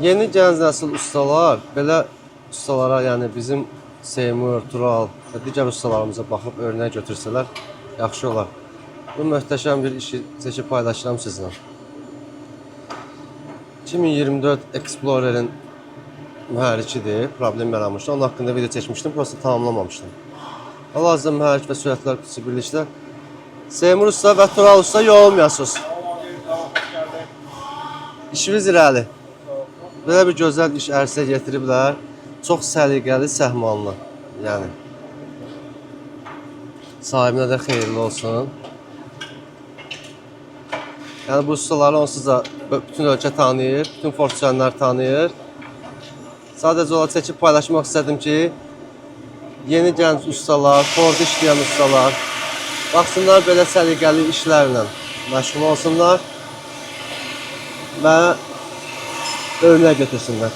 Yeni gənc nəsil ustalar belə ustalara, yəni bizim Seymur, Tural və digər ustalarımıza baxıb örnək götürsələr yaxşı olar. Bu möhtəşəm bir işi çəkib paylaşıram sizinlə. 2024 Explorer'in mühərrikidir, problem yaranmışdı. Onun haqqında video çəkmişdim, prosta tamamlamamışdım. Hal-hazırda mühərrik və sürətlər kutusu birlikdə Seymur usta və Tural usta yorulmayasınız. İşimiz irəli. Belə bir gözəl iş ərsə getiriblər. Çox səliqəli, səhmanlı. Yəni sahibinə də xeyirli olsun. Yəni bu ustaları onsuz da bütün ölkə tanıyır, bütün forsçanlar tanıyır. Sadəcə olaraq çəkib paylaşmaq istədim ki, yeni gənc ustalar, Ford işləyən ustalar baxsınlar belə səliqəli işlərlə məşğul olsunlar və örnək götürsünlər.